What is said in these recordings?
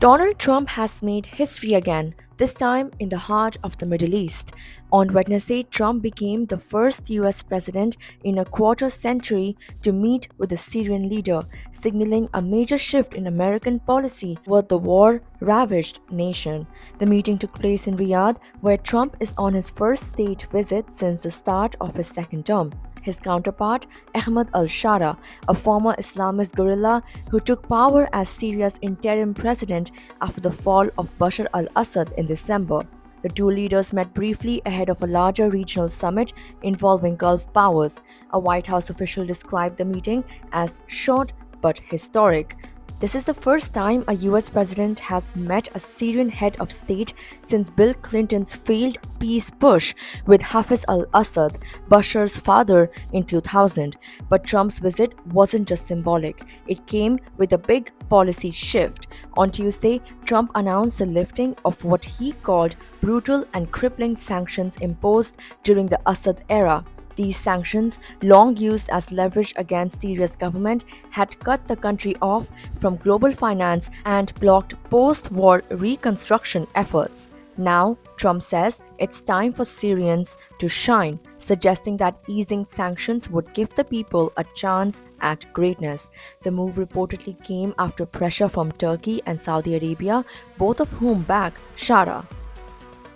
Donald Trump has made history again, this time in the heart of the Middle East. On Wednesday, Trump became the first US president in a quarter century to meet with the Syrian leader, signaling a major shift in American policy toward the war ravaged nation. The meeting took place in Riyadh, where Trump is on his first state visit since the start of his second term. His counterpart, Ahmed al-Shara, a former Islamist guerrilla who took power as Syria's interim president after the fall of Bashar al-Assad in December. The two leaders met briefly ahead of a larger regional summit involving Gulf powers. A White House official described the meeting as short but historic. This is the first time a US president has met a Syrian head of state since Bill Clinton's failed peace push with Hafez al-Assad, Bashar's father, in 2000. But Trump's visit wasn't just symbolic, it came with a big policy shift. On Tuesday, Trump announced the lifting of what he called brutal and crippling sanctions imposed during the Assad-Era. These sanctions, long used as leverage against Syria's government, had cut the country off from global finance and blocked post-war reconstruction efforts. Now, Trump says it's time for Syrians to shine, suggesting that easing sanctions would give the people a chance at greatness. The move reportedly came after pressure from Turkey and Saudi Arabia, both of whom back Shara.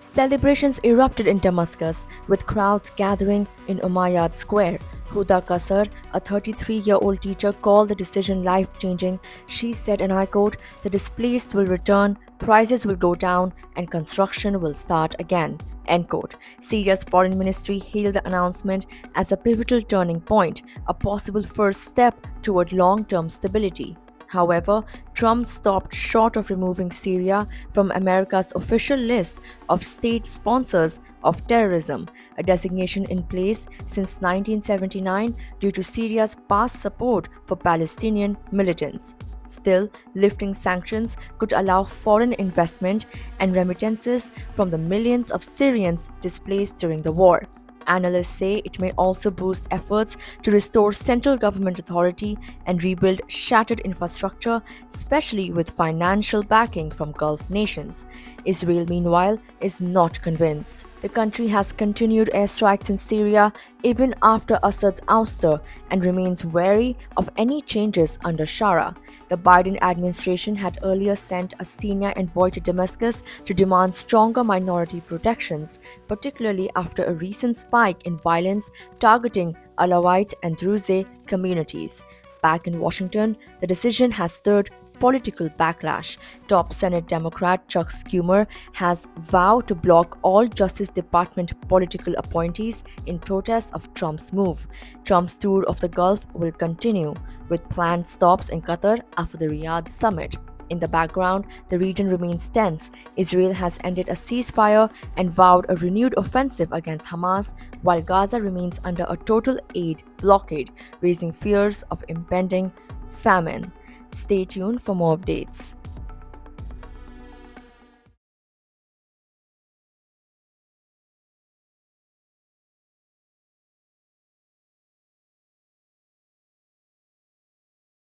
Celebrations erupted in Damascus, with crowds gathering in Umayyad Square. Huda Qasr, a 33-year-old teacher, called the decision life-changing. She said, and I quote, "The displaced will return, prices will go down, and construction will start again." End quote. Syria's foreign ministry hailed the announcement as a pivotal turning point, a possible first step toward long-term stability. However, Trump stopped short of removing Syria from America's official list of state sponsors of terrorism, a designation in place since 1979 due to Syria's past support for Palestinian militants. Still, lifting sanctions could allow foreign investment and remittances from the millions of Syrians displaced during the war. Analysts say it may also boost efforts to restore central government authority and rebuild shattered infrastructure, especially with financial backing from Gulf nations. Israel, meanwhile, is not convinced. The country has continued airstrikes in Syria even after Assad's ouster and remains wary of any changes under Shara. The Biden administration had earlier sent a senior envoy to Damascus to demand stronger minority protections, particularly after a recent spike in violence targeting Alawite and Druze communities. Back in Washington, the decision has stirred political backlash. Top Senate Democrat Chuck Schumer has vowed to block all Justice Department political appointees in protest of Trump's move. Trump's tour of the Gulf will continue, with planned stops in Qatar after the Riyadh summit. In the background, the region remains tense. Israel has ended a ceasefire and vowed a renewed offensive against Hamas, while Gaza remains under a total aid blockade, raising fears of impending famine. Stay tuned for more updates.